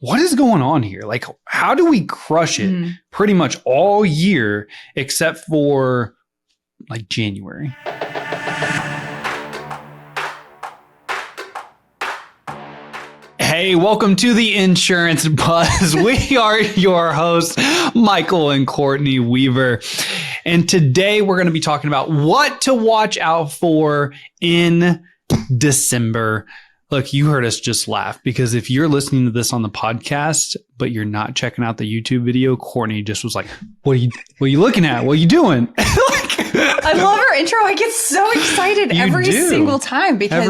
what is going on here? Like, how do we crush it pretty much all year except for like January? Hey, welcome to the Insurance Buzz. We are your hosts, Michael and Courtney Weaver. And today we're going to be talking about what to watch out for in December. Look, you heard us just laugh because if you're listening to this on the podcast, but you're not checking out the YouTube video, Courtney just was like, what are you looking at? What are you doing? I love her intro. I get so excited every single time because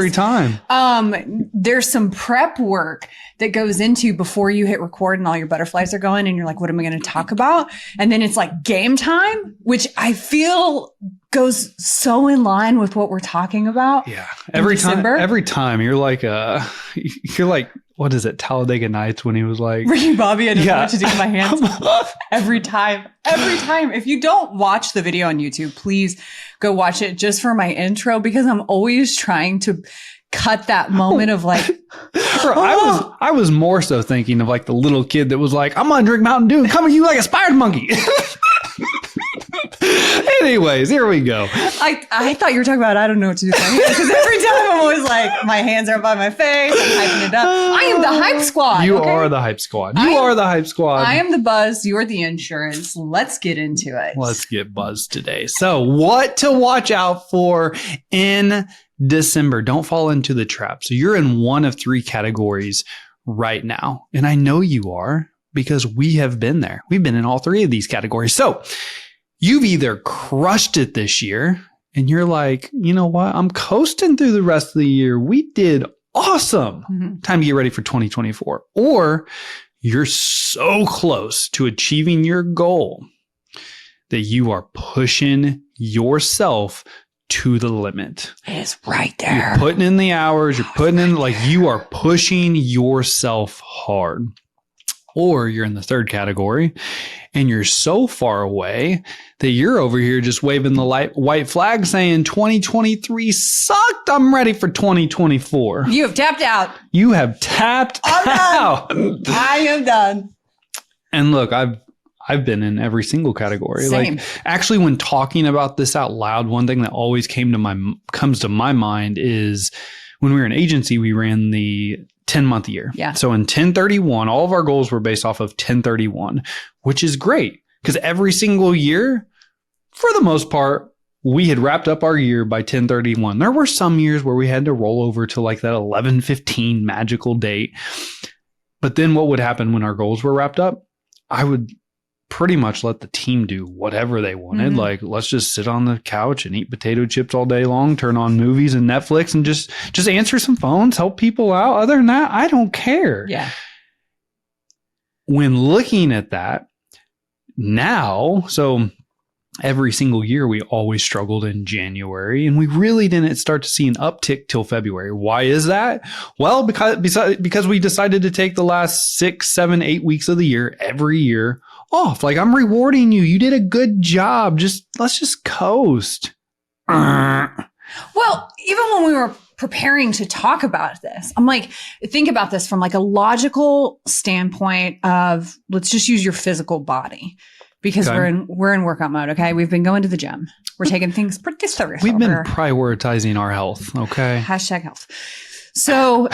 there's some prep work that goes into before you hit record and all your butterflies are going and you're like, what am I going to talk about? And then it's like game time, which I feel goes so in line with what we're talking about. Yeah. Every time you're like, what is it? Talladega Nights when he was like, Ricky Bobby, I don't know what to do with my hands. Every time. If you don't watch the video on YouTube, please go watch it just for my intro because I'm always trying to cut that moment of like, I was more so thinking of like the little kid that was like, I'm gonna drink Mountain Dew and come at you like a spider monkey. Anyways, here we go. I thought you were talking about I don't know what to do with my hands because every time I'm always like, my hands are by my face, I'm hyping it up. I am the hype squad. You are the hype squad. Are the hype squad. I am the buzz. You're the insurance. Let's get into it. Let's get buzzed today. So what to watch out for in December. Don't fall into the trap. So you're in one of three categories right now. And I know you are because we have been there. We've been in all three of these categories. So you've either crushed it this year and you're like, you know what? I'm coasting through the rest of the year. We did awesome. Time to get ready for 2024. Or you're so close to achieving your goal that you are pushing yourself to the limit. It's right there. You're putting in the hours. You're putting in you are pushing yourself hard. Or you're in the third category and you're so far away that you're over here just waving the white flag saying 2023 sucked. I'm ready for 2024. You have tapped out. You have tapped out. I am done. And look, I've been in every single category. Same. Like actually when talking about this out loud, one thing that always comes to my mind is when we were an agency, we ran the 10-month year. Yeah. So in 1031, all of our goals were based off of 1031, which is great because every single year, for the most part, we had wrapped up our year by 1031. There were some years where we had to roll over to like that 11/15 magical date. But then what would happen when our goals were wrapped up? I would pretty much let the team do whatever they wanted. Like, let's just sit on the couch and eat potato chips all day long, turn on movies and Netflix and just answer some phones, help people out. Other than that, I don't care. Yeah. When looking at that now, so every single year we always struggled in January and we really didn't start to see an uptick till February. Why is that? Well, because we decided to take the last 6, 7, 8 weeks of the year every year off. Like, I'm rewarding you. You did a good job. Let's just coast. Well, even when we were preparing to talk about this, I'm like, think about this from like a logical standpoint of let's just use your physical body because we're in workout mode. Okay. We've been going to the gym. We're taking things pretty serious. We've been prioritizing our health. Okay. #health. So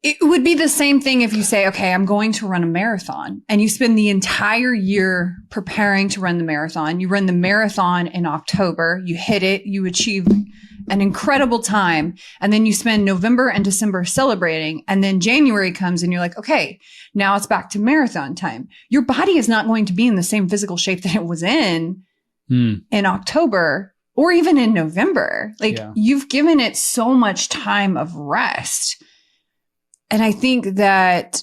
it would be the same thing if you say, okay, I'm going to run a marathon and you spend the entire year preparing to run the marathon. You run the marathon in October, you hit it, you achieve an incredible time. And then you spend November and December celebrating. And then January comes and you're like, okay, now it's back to marathon time. Your body is not going to be in the same physical shape that it was in October or even in November. You've given it so much time of rest. And I think that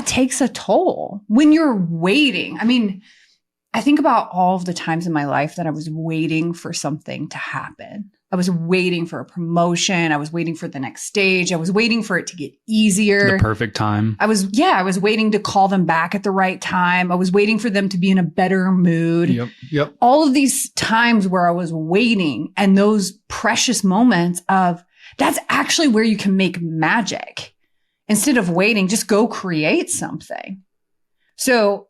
takes a toll when you're waiting. I mean, I think about all of the times in my life that I was waiting for something to happen. I was waiting for a promotion. I was waiting for the next stage. I was waiting for it to get easier. The perfect time. I was waiting to call them back at the right time. I was waiting for them to be in a better mood. Yep. All of these times where I was waiting and those precious moments of that's actually where you can make magic instead of waiting, just go create something. So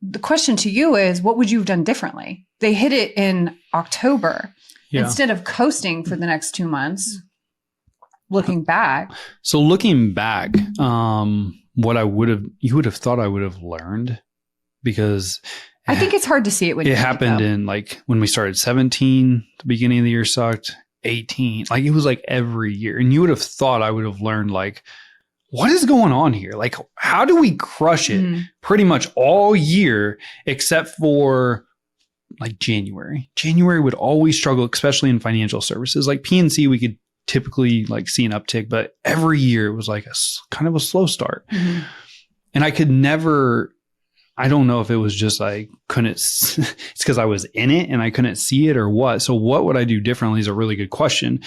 the question to you is, what would you have done differently? They hit it in October. Yeah. Instead of coasting for the next 2 months, looking back. So looking back, what you would have thought I would have learned, because I think it's hard to see it when it happened in like when we started 17, the beginning of the year sucked, 18, like it was like every year. And you would have thought I would have learned like, what is going on here? Like, how do we crush it pretty much all year except for like January? January would always struggle, especially in financial services. Like P&C, we could typically like see an uptick, but every year it was like kind of a slow start. Mm-hmm. And I could never, I don't know if it was just like it's because I was in it and I couldn't see it or what. So what would I do differently is a really good question.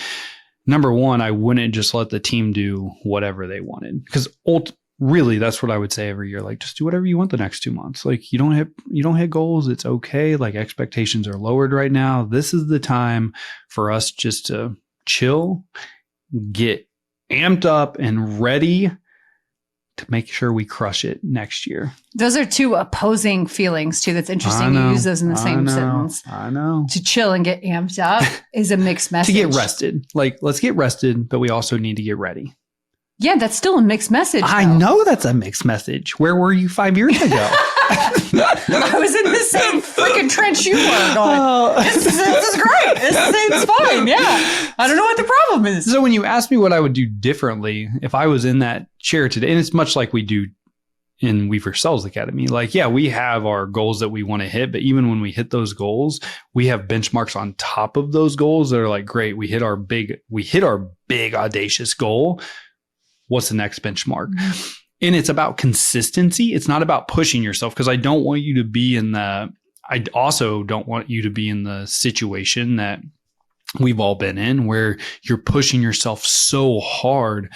Number one, I wouldn't just let the team do whatever they wanted, because really that's what I would say every year. Like, just do whatever you want the next 2 months. Like you don't hit goals. It's okay. Like expectations are lowered right now. This is the time for us just to chill, get amped up and ready to make sure we crush it next year. Those are two opposing feelings too. That's interesting. You use those in the same sentence. I know. To chill and get amped up is a mixed message. To get rested. Like, let's get rested, but we also need to get ready. Yeah, that's still a mixed message. I know that's a mixed message. Where were you 5 years ago? I was in the same freaking trench you were going, this is great. It's fine. Yeah. I don't know what the problem is. So when you ask me what I would do differently if I was in that chair today, and it's much like we do in Weaver Sales Academy, like, yeah, we have our goals that we want to hit, but even when we hit those goals, we have benchmarks on top of those goals that are like, great, we hit our big audacious goal. What's the next benchmark? Mm-hmm. And it's about consistency. It's not about pushing yourself, because I don't want you to be I also don't want you to be in the situation that we've all been in, where you're pushing yourself so hard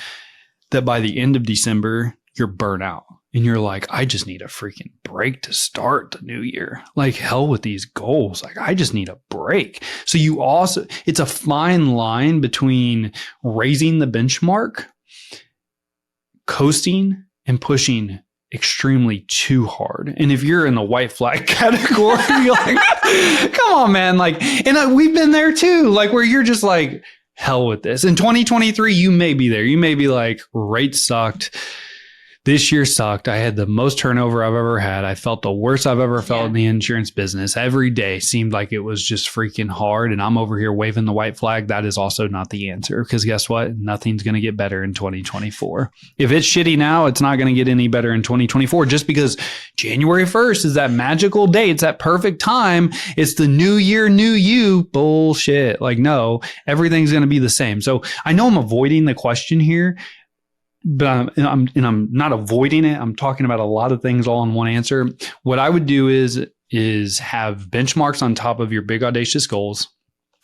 that by the end of December, you're burnt out. And you're like, I just need a freaking break to start the new year. Like, hell with these goals. Like, I just need a break. So it's a fine line between raising the benchmark, coasting, and pushing extremely too hard. And if you're in the white flag category, you're like, come on, man. Like, and we've been there too, like where you're just like, hell with this. In 2023, you may be there. You may be like, rates sucked. This year sucked. I had the most turnover I've ever had. I felt the worst I've ever felt in the insurance business. Every day seemed like it was just freaking hard. And I'm over here waving the white flag. That is also not the answer, because guess what? Nothing's going to get better in 2024. If it's shitty now, it's not going to get any better in 2024, just because January 1st is that magical day. It's that perfect time. It's the new year, new you. Bullshit. Like, no, everything's going to be the same. So I know I'm avoiding the question here, but I'm not avoiding it. I'm talking about a lot of things all in one answer. What I would do is have benchmarks on top of your big audacious goals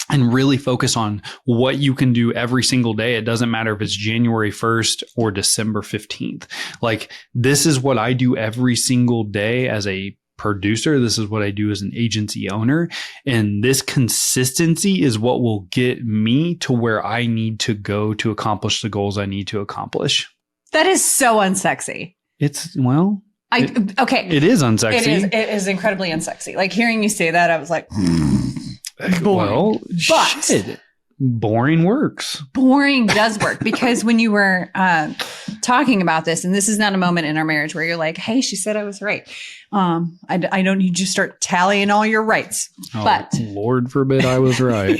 and really focus on what you can do every single day. It doesn't matter if it's January 1st or December 15th. Like, this is what I do every single day as a producer. This is what I do as an agency owner. And this consistency is what will get me to where I need to go to accomplish the goals I need to accomplish. That is so unsexy. It's, well, okay. It is unsexy. It is incredibly unsexy. Like, hearing you say that, I was like, boring. Well, shit. Boring works. Boring does work, because when you were talking about this, and this is not a moment in our marriage where you're like, hey, she said I was right. I don't need you to start tallying all your rights. Oh, but Lord forbid I was right.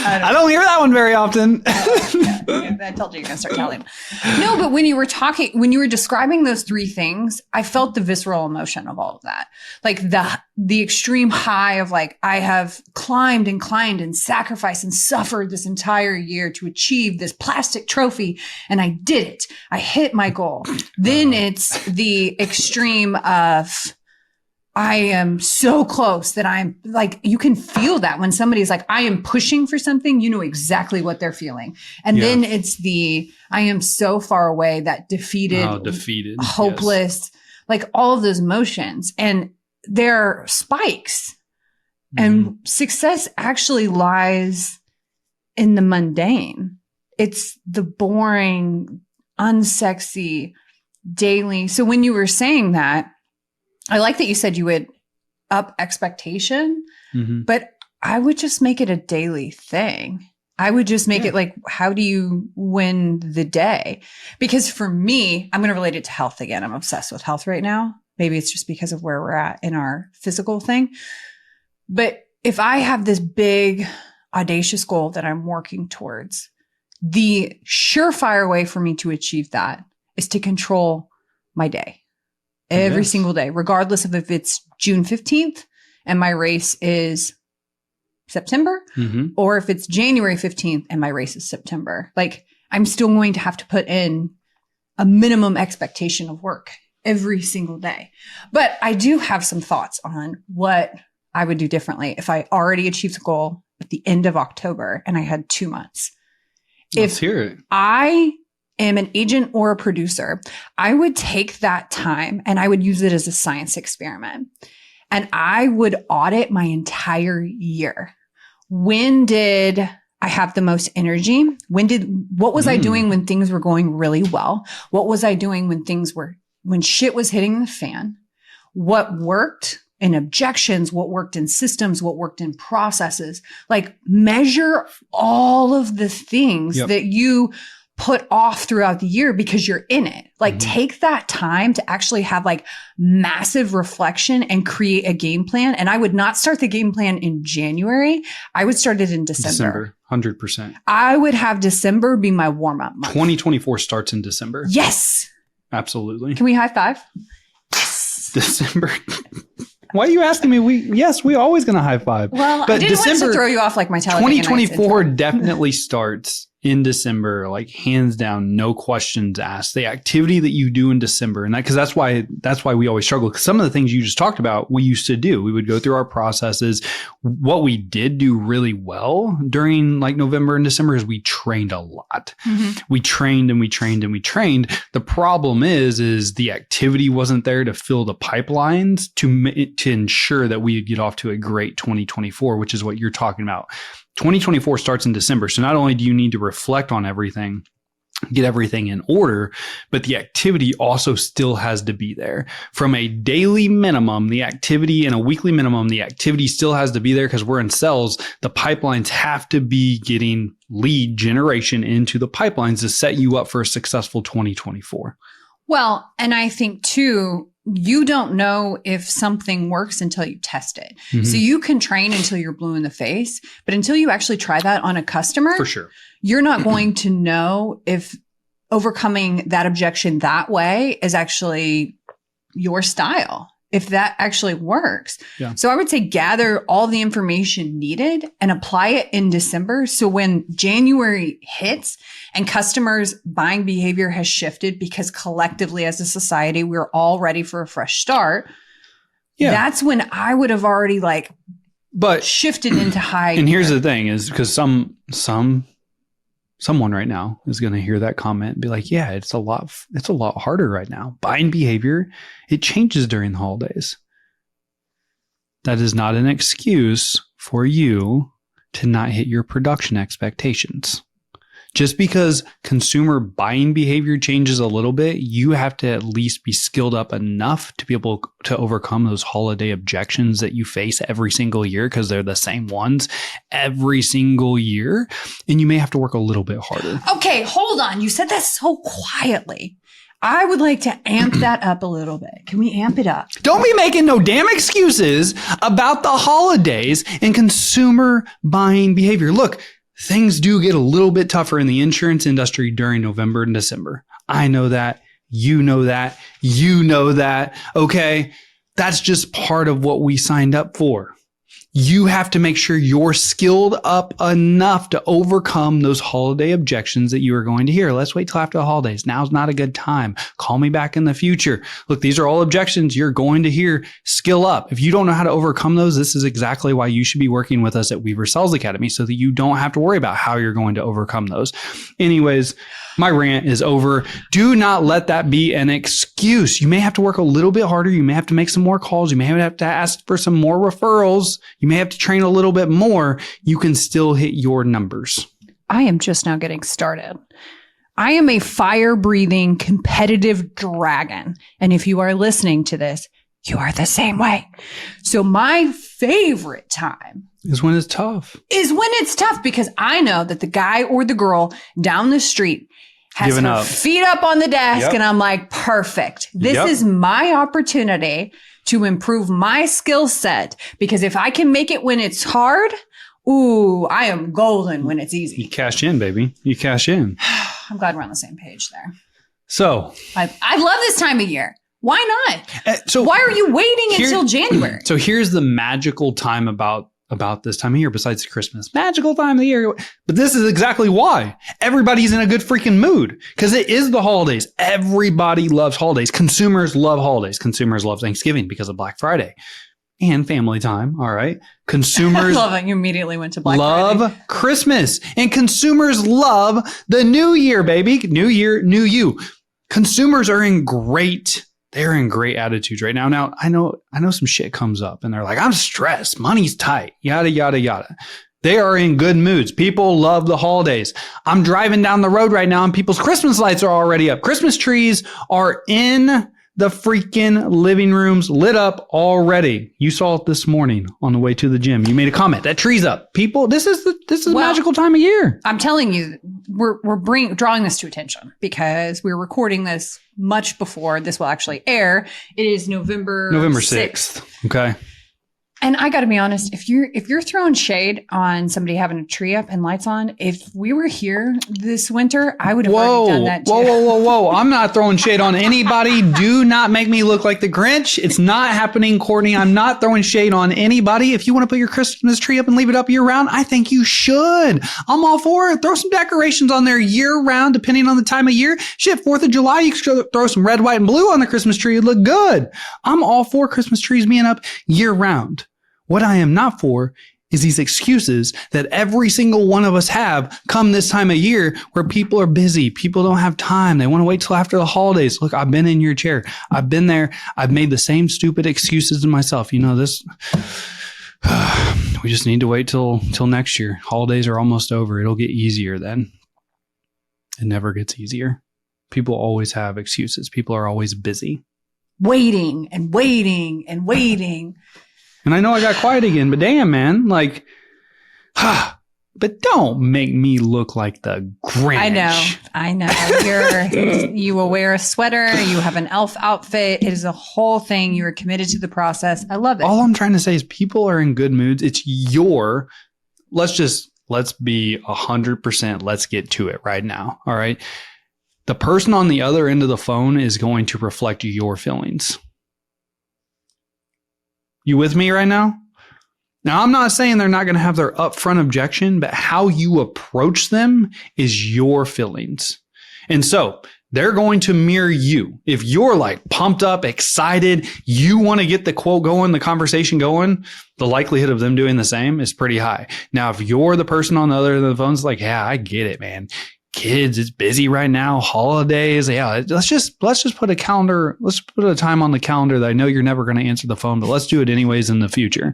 I don't hear that one very often. I told you you're going to start telling. No, but when you were describing those three things, I felt the visceral emotion of all of that. Like the extreme high of like, I have climbed and sacrificed and suffered this entire year to achieve this plastic trophy. And I did it. I hit my goal. Then it's the extreme of, I am so close that I'm like, you can feel that when somebody's like, I am pushing for something, you know exactly what they're feeling. And then it's I am so far away, that defeated, hopeless, like all of those emotions. And they're spikes. And success actually lies in the mundane. It's the boring, unsexy daily. So when you were saying that, I like that you said you would up expectation, but I would just make it a daily thing. I would just make it like, how do you win the day? Because for me, I'm going to relate it to health again. I'm obsessed with health right now. Maybe it's just because of where we're at in our physical thing. But if I have this big, audacious goal that I'm working towards, the surefire way for me to achieve that is to control my day every single day, regardless of if it's June 15th and my race is September, or if it's January 15th and my race is September. Like, I'm still going to have to put in a minimum expectation of work every single day. But I do have some thoughts on what I would do differently if I already achieved a goal at the end of October and I had 2 months. Let's hear it. I am an agent or a producer, I would take that time and I would use it as a science experiment. And I would audit my entire year. When did I have the most energy? What was I doing when things were going really well? What was I doing when shit was hitting the fan? What worked in objections? What worked in systems? What worked in processes? Like, measure all of the things that you put off throughout the year because you're in it. Like, take that time to actually have like massive reflection and create a game plan. And I would not start the game plan in January. I would start it in December. 100%. I would have December be my warm-up month. 2024 starts in December. Yes. Absolutely. Can we high five? Yes. December. Why are you asking me? We always going to high five. Well, but I didn't want to throw you off like my Talladega 2024 definitely starts in December, like hands down, no questions asked. The activity that you do in December, and because that's why we always struggle. Because some of the things you just talked about, we used to do. We would go through our processes. What we did do really well during like November and December is we trained a lot. We trained and we trained and we trained. The problem is the activity wasn't there to fill the pipelines to ensure that we get off to a great 2024, which is what you're talking about. 2024 starts in December. So not only do you need to reflect on everything, get everything in order, but the activity also still has to be there. From a daily minimum, the activity, and a weekly minimum, the activity still has to be there because we're in sales. The pipelines have to be getting lead generation into the pipelines to set you up for a successful 2024. Well, and I think too, you don't know if something works until you test it. So you can train until you're blue in the face, but until you actually try that on a customer, for sure, you're not going to know if overcoming that objection that way is actually your style, if that actually works. So I would say gather all the information needed and apply it in December. So when January hits and customers' buying behavior has shifted because collectively as a society, we're all ready for a fresh start. That's when I would have already shifted into high. And here's the thing is because someone right now is going to hear that comment and be like, yeah, it's a lot harder right now. Buying behavior, it changes during the holidays. That is not an excuse for you to not hit your production expectations. Just because consumer buying behavior changes a little bit, you have to at least be skilled up enough to be able to overcome those holiday objections that you face every single year because they're the same ones every single year. And you may have to work a little bit harder. Okay, hold on. You said that so quietly. I would like to amp that up a little bit. Can we amp it up? Don't be making no damn excuses about the holidays and consumer buying behavior. Look, things do get a little bit tougher in the insurance industry during November and December. I know that. You know that. You know that. Okay. That's just part of what we signed up for. You have to make sure you're skilled up enough to overcome those holiday objections that you are going to hear. Let's wait till after the holidays. Now's not a good time. Call me back in the future. Look, these are all objections you're going to hear. Skill up. If you don't know how to overcome those, this is exactly why you should be working with us at Weaver Sales Academy so that you don't have to worry about how you're going to overcome those. Anyways, my rant is over. Do not let that be an excuse. You may have to work a little bit harder. You may have to make some more calls. You may have to ask for some more referrals. You may have to train a little bit more. You can still hit your numbers. I am just now getting started. I am a fire-breathing, competitive dragon. And if you are listening to this, you are the same way. So my favorite time is when it's tough. Because I know that the guy or the girl down the street has Giving her up. feet up on the desk. And I'm like, perfect. This is my opportunity to improve my skill set. Because if I can make it when it's hard, ooh, I am golden when it's easy. You cash in, baby. You cash in. I'm glad we're on the same page there. So I love this time of year. Why not? So why are you waiting until January? So here's the magical time about this time of year, besides Christmas. Magical time of the year. But this is exactly why. Everybody's in a good freaking mood because it is the holidays. Everybody loves holidays. Consumers love holidays. Consumers love Thanksgiving because of Black Friday. And family time, all right? Consumers I love it. You immediately went to Black love Friday. Christmas. And consumers love the new year, baby. New year, new you. Consumers are they're in great attitudes right now. Now, I know some shit comes up and they're like, I'm stressed. Money's tight. Yada, yada, yada. They are in good moods. People love the holidays. I'm driving down the road right now and people's Christmas lights are already up. Christmas trees are in the freaking living rooms lit up already. You saw it this morning on the way to the gym. You made a comment. That tree's up. People, this is a magical time of year. I'm telling you, we're drawing this to attention because we're recording this much before this will actually air. It is November 6th. Okay. And I got to be honest, if you're throwing shade on somebody having a tree up and lights on, if we were here this winter, I would have already done that too. Whoa. I'm not throwing shade on anybody. Do not make me look like the Grinch. It's not happening, Courtney. I'm not throwing shade on anybody. If you want to put your Christmas tree up and leave it up year round, I think you should. I'm all for it. Throw some decorations on there year round, depending on the time of year. Shit, 4th of July, you can throw some red, white, and blue on the Christmas tree. It'd look good. I'm all for Christmas trees being up year round. What I am not for is these excuses that every single one of us have come this time of year where people are busy. People don't have time. They want to wait till after the holidays. Look, I've been in your chair. I've been there. I've made the same stupid excuses to myself. You know, this, we just need to wait till next year. Holidays are almost over. It'll get easier then. It never gets easier. People always have excuses. People are always busy. Waiting and waiting and waiting. And I know I got quiet again, but damn, man, like, but don't make me look like the Grinch. I know. You will wear a sweater. You have an elf outfit. It is a whole thing. You are committed to the process. I love it. All I'm trying to say is people are in good moods. It's let's be 100%. Let's get to it right now. All right. The person on the other end of the phone is going to reflect your feelings. You with me right now? Now, I'm not saying they're not going to have their upfront objection, but how you approach them is your feelings. And so they're going to mirror you. If you're like pumped up, excited, you want to get the quote going, the conversation going, the likelihood of them doing the same is pretty high. Now, if you're the person on the other end of the phone, it's like, yeah, I get it, man. Kids, it's busy right now. Holidays. Yeah. Let's just put a calendar. Let's put a time on the calendar that I know you're never going to answer the phone, but let's do it anyways in the future.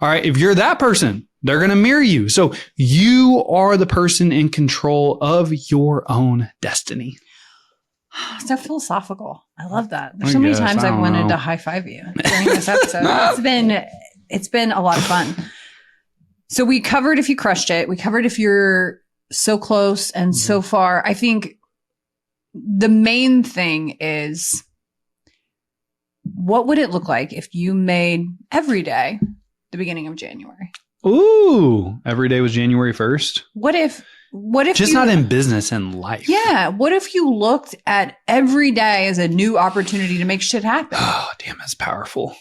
All right. If you're that person, they're going to mirror you. So you are the person in control of your own destiny. So philosophical. I love that. There's so many times I've wanted to high five you during this episode. It's been a lot of fun. So we covered if you crushed it. We covered if you're so close and so far. I think the main thing is, what would it look like if you made every day the beginning of January? Ooh, every day was January 1st. What if just not in business and life? Yeah. What if you looked at every day as a new opportunity to make shit happen? Oh, damn, that's powerful.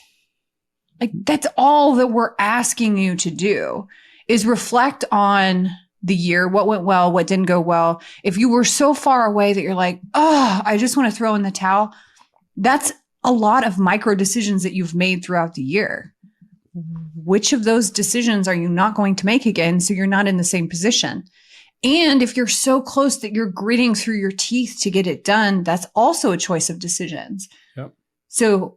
Like, that's all that we're asking you to do is reflect on the year, what went well, what didn't go well. If you were so far away that you're like, oh, I just want to throw in the towel, that's a lot of micro decisions that you've made throughout the year. Which of those decisions are you not going to make again so you're not in the same position? And if you're so close that you're gritting through your teeth to get it done, that's also a choice of decisions. Yep. So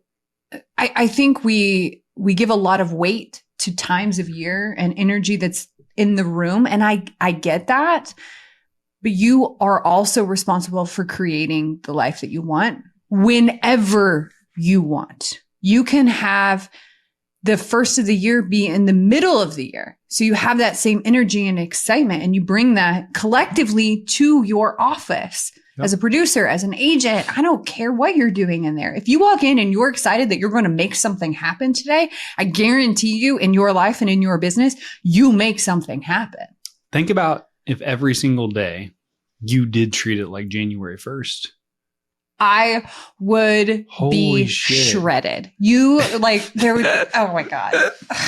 I think we give a lot of weight to times of year and energy that's in the room. And I get that. But you are also responsible for creating the life that you want whenever you want. You can have the first of the year be in the middle of the year. So you have that same energy and excitement, and you bring that collectively to your office. Yep. As a producer, as an agent, I don't care what you're doing in there. If you walk in and you're excited that you're going to make something happen today, I guarantee you in your life and in your business, you make something happen. Think about if every single day you did treat it like January 1st. I would be shredded. You like there would, oh my God. Oh my God.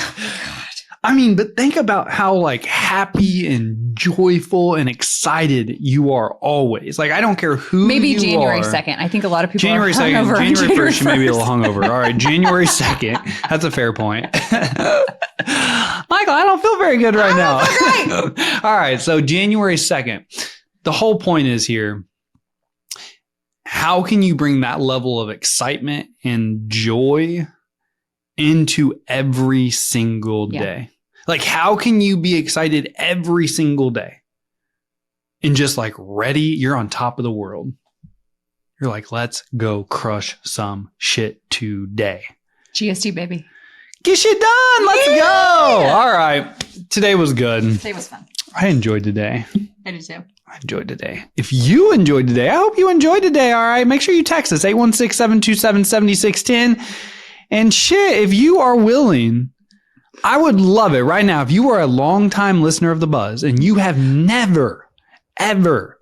I mean, but think about how like happy and joyful and excited you are always. Like, I don't care who maybe you January are. 2nd. I think a lot of people January are 2nd, hungover. January 1st, you may be a little hungover. All right, January 2nd. That's a fair point. Michael, I don't feel very good right now. Right. All right, so January 2nd. The whole point is here, how can you bring that level of excitement and joy into every single day? Like, how can you be excited every single day and just like ready? You're on top of the world. You're like, let's go crush some shit today. GST, baby. Get shit done. Let's go. All right. Today was good. Today was fun. I enjoyed today. I did too. I enjoyed today. If you enjoyed today, I hope you enjoyed today. All right. Make sure you text us 816-727-7610. And shit, if you are willing, I would love it right now. If you are a longtime listener of The Buzz and you have never, ever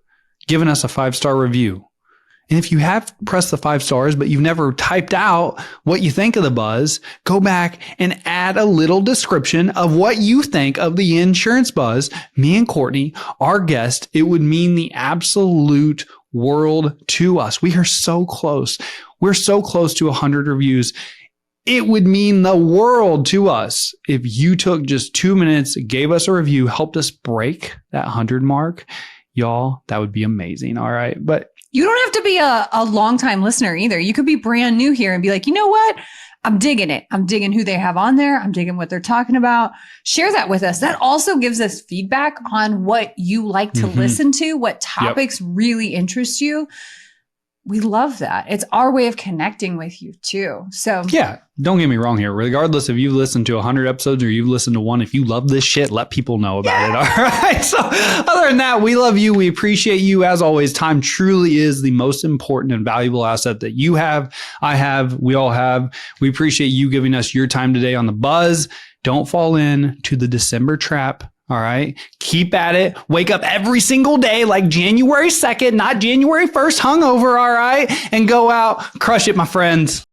given us a 5-star review, and if you have pressed the 5 stars, but you've never typed out what you think of The Buzz, go back and add a little description of what you think of the Insurance Buzz. Me and Courtney, our guest, it would mean the absolute world to us. We are so close. We're so close to 100 reviews. It would mean the world to us if you took just 2 minutes, gave us a review, helped us break that 100 mark. Y'all, that would be amazing. All right. But you don't have to be a longtime listener either. You could be brand new here and be like, you know what? I'm digging it. I'm digging who they have on there. I'm digging what they're talking about. Share that with us. That also gives us feedback on what you like to listen to, what topics really interest you. We love that. It's our way of connecting with you too. So yeah, don't get me wrong here. Regardless if you've listened to 100 episodes or you've listened to one, if you love this shit, let people know about it. All right. So other than that, we love you. We appreciate you. As always, time truly is the most important and valuable asset that you have. I have. We all have. We appreciate you giving us your time today on The Buzz. Don't fall in to the December trap. All right. Keep at it. Wake up every single day like January 2nd, not January 1st hungover. All right. And go out. Crush it, my friends.